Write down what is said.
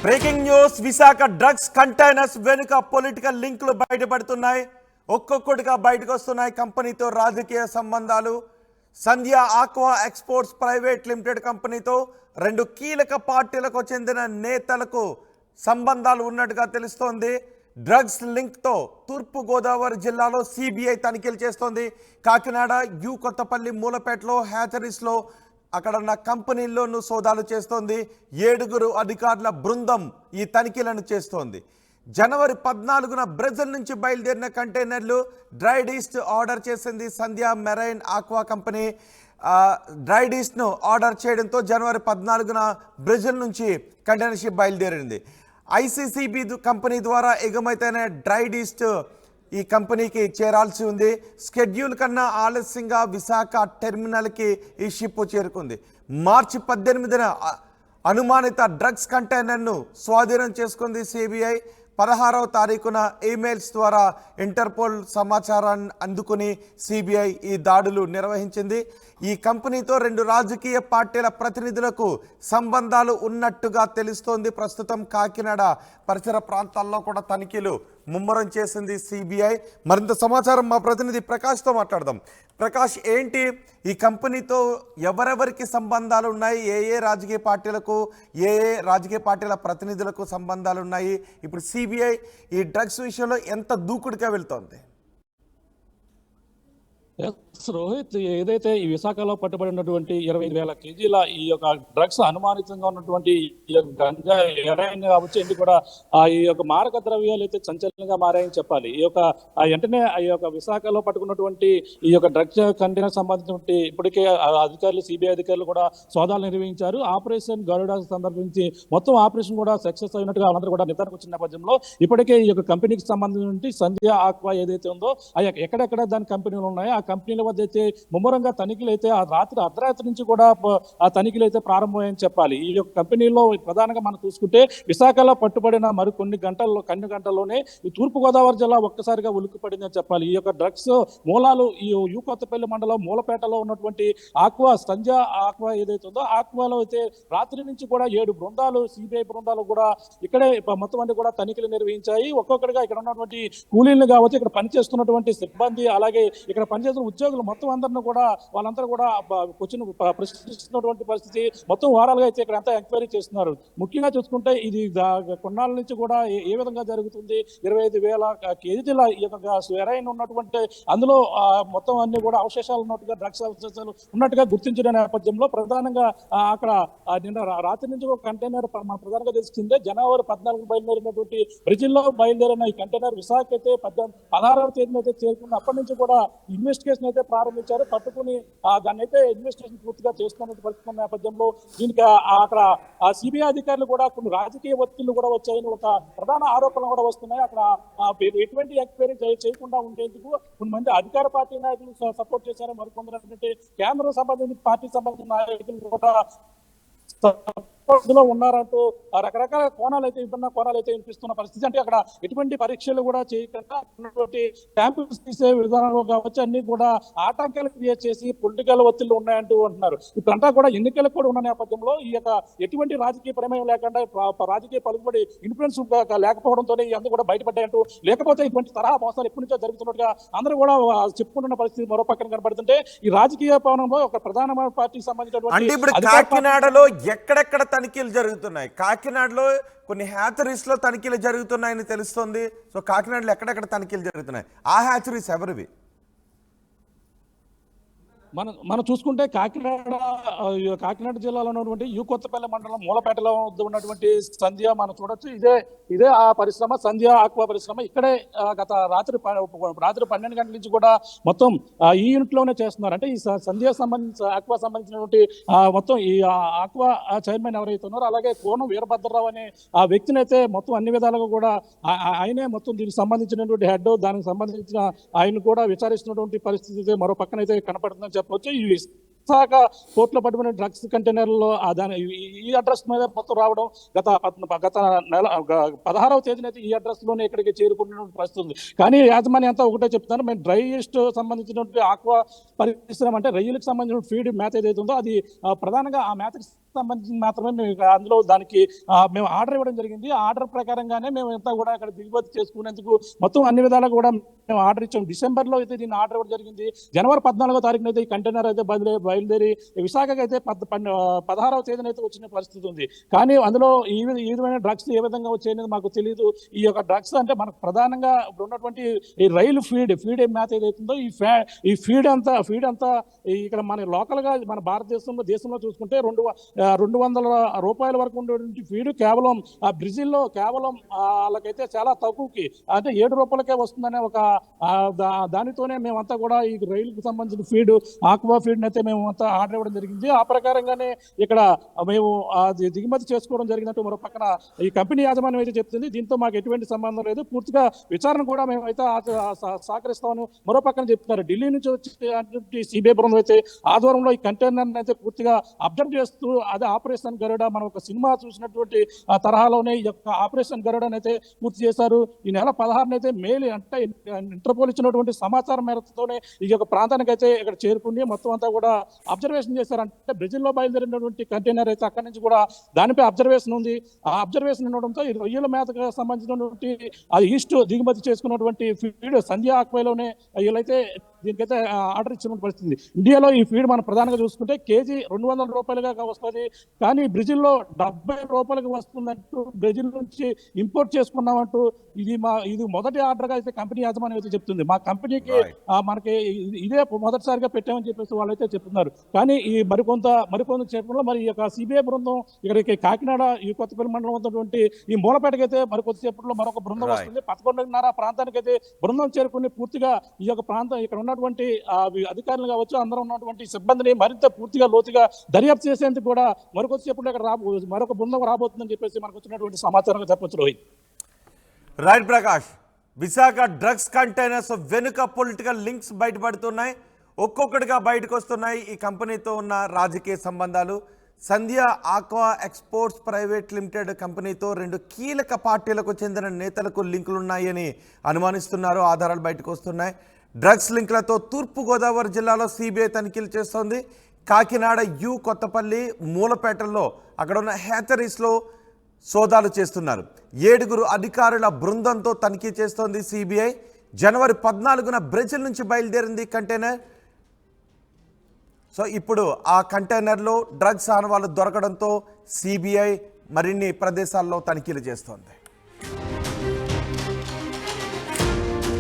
Breaking news Visakha drugs containers వెనుక political లింకులు బయటపడుతున్నాయి. ఒక్కొక్కటిగా బయటకు వస్తున్నాయి. కంపెనీతో రాజకీయ సంబంధాలు. సంధ్య ఆక్వా ఎక్స్పోర్ట్స్ ప్రైవేట్ లిమిటెడ్ కంపెనీతో రెండు కీలక పార్టీలకు చెందిన నేతలకు సంబంధాలు ఉన్నట్టుగా తెలుస్తోంది. డ్రగ్స్ లింక్తో తూర్పు గోదావరి జిల్లాలో సిబిఐ తనిఖీలు చేస్తోంది. కాకినాడ, యు కొత్తపల్లి, మూలపేటలో, హ్యాచరీస్లో అక్కడ ఉన్న కంపెనీల్లోనూ సోదాలు చేస్తోంది. 7 అధికారుల బృందం ఈ తనిఖీలను చేస్తోంది. జనవరి 14న బ్రెజిల్ నుంచి బయలుదేరిన కంటైనర్లు డ్రైడ్ ఈస్ట్ ఆర్డర్ చేసింది Sandhya marine aqua company. Dried ఈస్ట్ను ఆర్డర్ చేయడంతో జనవరి 14న బ్రెజిల్ నుంచి కంటైనర్ షిప్ బయలుదేరింది. ఐసీసీబీ కంపెనీ ద్వారా ఎగుమతైన డ్రైడ్ ఈస్ట్ ఈ కంపెనీకి చేరాల్సి ఉంది. స్కెడ్యూల్ కన్నా ఆలస్యంగా విశాఖ టెర్మినల్కి ఈ షిప్ చేరుకుంది. మార్చి 18న అనుమానిత డ్రగ్స్ కంటైనర్ను స్వాధీనం చేసుకుంది సిబిఐ. 16వ తారీఖున ఈమెయిల్స్ ద్వారా ఇంటర్పోల్ సమాచారాన్ని అందుకుని సిబిఐ ఈ దాడులు నిర్వహించింది. ఈ కంపెనీతో 2 రాజకీయ పార్టీల ప్రతినిధులకు సంబంధాలు ఉన్నట్టుగా తెలుస్తోంది. ప్రస్తుతం కాకినాడ పరిసర ప్రాంతాల్లో కూడా తనిఖీలు ముమ్మరం చేసింది సిబిఐ. మరింత సమాచారం మా ప్రతినిధి ప్రకాష్తో మాట్లాడదాం. ప్రకాష్, ఏంటి ఈ కంపెనీతో ఎవరెవరికి సంబంధాలు ఉన్నాయి? ఏ రాజకీయ పార్టీలకు, ఏ రాజకీయ పార్టీల ప్రతినిధులకు సంబంధాలు ఉన్నాయి? ఇప్పుడు సిబిఐ ఈ డ్రగ్స్ విషయంలో ఎంత దూకుడుగా వెళ్తోంది? రోహిత్, ఏదైతే ఈ విశాఖలో పట్టుబడినటువంటి 25,000 కేజీల ఈ యొక్క డ్రగ్స్ అనుమానితంగా ఉన్నటువంటి ఈ యొక్క గంజా, హెరాయిన్ కావచ్చు, ఇది కూడా ఈ యొక్క మారక ద్రవ్యాలు అయితే సంచలనంగా మారాయని చెప్పాలి. ఈ యొక్క వెంటనే ఈ యొక్క విశాఖలో పట్టుకున్నటువంటి ఈ యొక్క డ్రగ్స్ కంటైనర్ సంబంధించినటువంటి ఇప్పటికే అధికారులు, సిబిఐ అధికారులు కూడా సోదాలు నిర్వహించారు. ఆపరేషన్ గరుడ సందర్భించి మొత్తం ఆపరేషన్ కూడా సక్సెస్ అయినట్టుగా అందరూ కూడా నిర్ధారణకు వచ్చిన నేపథ్యంలో ఇప్పటికే ఈ యొక్క కంపెనీకి సంబంధించి సంధ్య ఆక్వా ఏదైతే ఉందో ఎక్కడెక్కడ దాని కంపెనీలు ఉన్నాయో ఆ కంపెనీల వద్ద అయితే ముమ్మరంగా తనిఖీలు అయితే అర్ధరాత్రి నుంచి కూడా ఆ తనిఖీలు అయితే ప్రారంభమయ్యని చెప్పాలి. ఈ యొక్క కంపెనీలో ప్రధానంగా మనం చూసుకుంటే విశాఖలో పట్టుబడిన కొన్ని గంటల్లోనే ఈ తూర్పుగోదావరి జిల్లా ఒక్కసారిగా ఉలిక్కిపడిందని చెప్పాలి. ఈ యొక్క డ్రగ్స్ మూలాలు ఈ యు కొత్తపల్లి మండలం మూలపేటలో ఉన్నటువంటి ఆక్వా సంధ్య ఆక్వా ఏదైతే ఉందో ఆక్వాలో అయితే రాత్రి నుంచి కూడా 7 బృందాలు, సిబిఐ బృందాలు కూడా ఇక్కడే మొత్తం అన్ని కూడా తనిఖీలు నిర్వహించాయి. ఒక్కొక్కటిగా ఇక్కడ ఉన్నటువంటి కూలీలు కావచ్చు, ఇక్కడ పనిచేస్తున్నటువంటి సిబ్బంది, అలాగే ఇక్కడ పనిచేస్తున్న ఉద్యోగులు మొత్తం అందరిని కూడా వాళ్ళందరూ కూడా క్వశ్చన్ ప్రశ్నిస్తున్నటువంటి పరిస్థితి. మొత్తం వారాలుగా అయితే ఇక్కడ అంతా ఎంక్వైరీ చేస్తున్నారు. ముఖ్యంగా చూసుకుంటే ఇది కొన్నాళ్ళ నుంచి కూడా ఏ విధంగా జరుగుతుంది. 25,000 కేజీల ఈ యొక్క హెరాయిన్ ఉన్నటువంటి అందులో మొత్తం అన్ని కూడా అవశేషాలు ఉన్నట్టుగా, డ్రగ్స్ అవశేషాలు ఉన్నట్టుగా గుర్తించిన నేపథ్యంలో ప్రధానంగా అక్కడ నిన్న రాత్రి నుంచి ఒక కంటైనర్ ప్రధానంగా తెలిసిందే. జనవరి 14 బయలుదేరినటువంటి బ్రెజిల్లో బయలుదేరిన ఈ కంటైనర్ విశాఖ అయితే 16వ తేదీన అయితే చేరుకున్న అప్పటి నుంచి కూడా ఇన్వెస్టిగేషన్ అయితే ప్రారంభించారు. పట్టుకుని దాన్ని అయితే ఇన్వెస్టిగేషన్ పూర్తిగా చేస్తున్నట్టు పరిస్థితున్న నేపథ్యంలో దీనికి అక్కడ సిబిఐ అధికారులు కూడా కొన్ని రాజకీయ ఒత్తిళ్లు కూడా వచ్చాయని ఒక ప్రధాన ఆరోపణలు కూడా వస్తున్నాయి. అక్కడ ఎటువంటి ఎంక్వైరీ చేయకుండా ఉండేందుకు కొంతమంది అధికార పార్టీ నాయకులు సపోర్ట్ చేశారు. మరికొందరు కేంద్రం సంబంధించిన పార్టీకి సంబంధించిన నాయకులు కూడా లో ఉన్నారంటూ రకరకాల కోణాలు అయితే విభిన్న కోణాలు అయితే వినిపిస్తున్న పరిస్థితి. అంటే అక్కడ ఎటువంటి పరీక్షలు కూడా చేయకుండా శాంపిల్స్ తీసే విధానంలో కావచ్చు అన్ని కూడా ఆటంకాలు క్రియేట్ చేసి పొలిటికల్ ఒత్తిళ్లు ఉన్నాయంటూ అంటున్నారు. ఇప్పుడంతా కూడా ఎన్నికలకు కూడా ఉన్న నేపథ్యంలో ఈ యొక్క ఎటువంటి రాజకీయ ప్రమేయం లేకుండా రాజకీయ పలుకుబడి ఇన్ఫ్లుయెన్స్ లేకపోవడంతో ఇవన్నీ కూడా బయటపడ్డాయంటూ, లేకపోతే ఇటువంటి తరహా మోసాలు ఎప్పటి నుంచో జరుగుతున్నట్టుగా అందరూ కూడా చెప్పుకుంటున్న పరిస్థితి మరో పక్కన కనబడుతుంటే ఈ రాజకీయ భవనంలో ఒక ప్రధానమైన పార్టీకి సంబంధించినటువంటి కాకినాడలో ఎక్కడెక్కడ తనిఖీలు జరుగుతున్నాయి? కాకినాడలో కొన్ని హ్యాచరీస్లో తనిఖీలు జరుగుతున్నాయని తెలుస్తుంది. సో కాకినాడలో ఎక్కడెక్కడ తనిఖీలు జరుగుతున్నాయి? ఆ హ్యాచరీస్ ఎవరివి? మనం చూసుకుంటే కాకినాడ జిల్లాలో ఉన్నటువంటి యు కొత్తపల్లి మండలం మూలపేటలో ఉన్నటువంటి సంధ్య మనం చూడొచ్చు. ఇదే ఆ పరిశ్రమ, సంధ్య ఆక్వా పరిశ్రమ. ఇక్కడే గత రాత్రి 12 గంటల నుంచి కూడా మొత్తం ఈ యూనిట్ లోనే చేస్తున్నారు. అంటే ఈ సంధ్య సంబంధించిన ఆక్వా సంబంధించినటువంటి మొత్తం ఈ ఆక్వా చైర్మన్ ఎవరైతే ఉన్నారో అలాగే కోనం వీరభద్రరావు అనే ఆ వ్యక్తిని అయితే మొత్తం అన్ని విధాలుగా కూడా ఆయనే మొత్తం దీనికి సంబంధించినటువంటి హెడ్, దానికి సంబంధించిన ఆయన కూడా విచారిస్తున్నటువంటి పరిస్థితి మరో పక్కనైతే కనపడుతుందని చెప్పవచ్చు. ఈ విశాఖ పోర్టులో పట్టుకునే డ్రగ్స్ కంటైనర్లో దాని ఈ అడ్రస్ మీద మొత్తం రావడం గత నెల 16వ తేదీన అయితే ఈ అడ్రస్ లోనే ఇక్కడికి చేరుకున్న పరిస్థితి. కానీ యాజమాన్యం అంతా ఒకటే చెప్తున్నారు, మేము డ్రై ఈస్ట్ సంబంధించినటువంటి ఆక్వా పరిశ్రమ అంటే రొయ్యలకు సంబంధించిన ఫీడ్ మేత ఏదైతే ఉందో అది ప్రధానంగా ఆ మేతకి సంబంధించి మాత్రమే మేము అందులో దానికి మేము ఆర్డర్ ఇవ్వడం జరిగింది. ఆర్డర్ ప్రకారంగానే మేము అంతా కూడా అక్కడ దిగుమతి చేసుకునేందుకు మొత్తం అన్ని విధాలా కూడా మేము ఆర్డర్ ఇచ్చాం. డిసెంబర్లో అయితే దీన్ని ఆర్డర్ ఇవ్వడం జరిగింది. జనవరి 14వ తారీఖున అయితే ఈ కంటైనర్ అయితే బయలుదేరి విశాఖకి అయితే 16వ తేదీన అయితే వచ్చిన పరిస్థితి ఉంది. కానీ అందులో ఈ విధమైన డ్రగ్స్ ఏ విధంగా వచ్చాయనేది మాకు తెలియదు. ఈ యొక్క డ్రగ్స్ అంటే మనకు ప్రధానంగా ఇప్పుడు ఉన్నటువంటి ఈ రైలు ఫీడ్ మ్యాథ్ ఏదైతుందో ఈ ఫీడ్ అంతా ఇక్కడ మన లోకల్ గా మన దేశంలో చూసుకుంటే 200 రూపాయల వరకు ఉండేటువంటి ఫీడ్ కేవలం బ్రెజిల్లో కేవలం వాళ్ళకైతే చాలా తక్కువకి అంటే 7 రూపాయలకే వస్తుందనే ఒక దానితోనే మేమంతా కూడా ఈ రైలుకు సంబంధించిన ఫీడ్ ఆక్వా ఫీడ్ అయితే మేము అంతా ఆర్డర్ ఇవ్వడం జరిగింది. ఆ ప్రకారంగానే ఇక్కడ మేము దిగుమతి చేసుకోవడం జరిగినట్టు మరో పక్కన ఈ కంపెనీ యాజమాన్యం అయితే చెప్తుంది. దీంతో మాకు ఎటువంటి సంబంధం లేదు, పూర్తిగా విచారణ కూడా మేమైతే సహకరిస్తామని మరో పక్కన చెప్తున్నారు. ఢిల్లీ నుంచి వచ్చి సిబిఐ బృందం అయితే ఆధ్వర్యంలో ఈ కంటైనర్ అయితే పూర్తిగా అబ్జర్వ్ చేస్తూ అదే ఆపరేషన్ గరుడ మనం ఒక సినిమా చూసినటువంటి తరహాలోనే ఈ యొక్క ఆపరేషన్ గరుడని అయితే పూర్తి చేశారు. ఈ నెల 16న అయితే మెయిల్ అంటే ఇంటర్పోల్ ఇచ్చినటువంటి సమాచారం మేరతోనే ఈ యొక్క ప్రాంతానికి అయితే ఇక్కడ చేరుకుని మొత్తం అంతా కూడా అబ్జర్వేషన్ చేశారు. అంటే బ్రెజిల్లో బయలుదేరినటువంటి కంటైనర్ అయితే అక్కడి నుంచి కూడా దానిపై అబ్జర్వేషన్ ఉంది. ఆ అబ్జర్వేషన్ ఉండడంతో ఈ రొయ్యల మేతకు సంబంధించినటువంటి అది ఈస్ట్ దిగుమతి చేసుకున్నటువంటి ఫీడ్ సంధ్యా ఆక్వైలోనే వీళ్ళైతే దీనికైతే ఆర్డర్ ఇచ్చిన పరిస్థితి. ఇండియాలో ఈ ఫీడ్ మనం ప్రధానంగా చూసుకుంటే కేజీ 200 రూపాయలుగా వస్తుంది. కానీ బ్రెజిల్లో 70 రూపాయలకు వస్తుందంటూ బ్రెజిల్ నుంచి ఇంపోర్ట్ చేసుకున్నామంటూ ఇది మొదటి ఆర్డర్గా అయితే కంపెనీ యాజమాన్యం అయితే చెప్తుంది. మా కంపెనీకి మనకి ఇదే మొదటిసారిగా పెట్టామని చెప్పేసి వాళ్ళైతే చెప్తున్నారు. కానీ ఈ మరికొంత క్షేత్రంలో మరి ఈ యొక్క సిబిఐ బృందం ఇక్కడికి కాకినాడ ఈ కొత్తపల్లి మండలం ఉన్నటువంటి ఈ మూలపేటకి అయితే మరికొద్దిసేపట్లో మరొక బృందం వస్తుంది. 11:30 ప్రాంతానికి అయితే బృందం చేరుకుని పూర్తిగా ఈ యొక్క ప్రాంతం ఇక్కడ ఉన్నటువంటి అధికారులు కావచ్చు అందరూ ఉన్నటువంటి సిబ్బందిని మరింత పూర్తిగా లోతుగా దర్యాప్తు చేసేందుకు కూడా మరికొద్దిసేపట్లో ఇక్కడ మరొక బృందం రాబోతుందని చెప్పేసి మనకు వచ్చినటువంటి సమాచారంగా చెప్పొచ్చు. Rohit. Right Prakash, Visakha drugs containers వెనుక పొలిటికల్ లింక్స్ బయటపడుతున్నాయి, ఒక్కొక్కటిగా బయటకు వస్తున్నాయి. ఈ కంపెనీతో ఉన్న రాజకీయ సంబంధాలు సంధ్య ఆక్వా ఎక్స్పోర్ట్స్ ప్రైవేట్ లిమిటెడ్ కంపెనీతో 2 కీలక పార్టీలకు చెందిన నేతలకు లింకులు ఉన్నాయని అనుమానిస్తున్నారు. ఆధారాలు బయటకు వస్తున్నాయి. డ్రగ్స్ లింక్లతో తూర్పుగోదావరి జిల్లాలో సిబిఐ తనిఖీలు చేస్తోంది. కాకినాడ కొత్తపల్లి మూలపేటల్లో అక్కడ ఉన్న హ్యాచరీస్లో సోదాలు చేస్తున్నారు. 7 అధికారుల బృందంతో తనిఖీ చేస్తోంది సిబిఐ. జనవరి 14న బ్రెజిల్ నుంచి బయలుదేరింది కంటైనర్. సో ఇప్పుడు ఆ కంటైనర్లో డ్రగ్స్ ఆనవాళ్లు దొరకడంతో సిబిఐ మరిన్ని ప్రదేశాల్లో తనిఖీలు చేస్తోంది.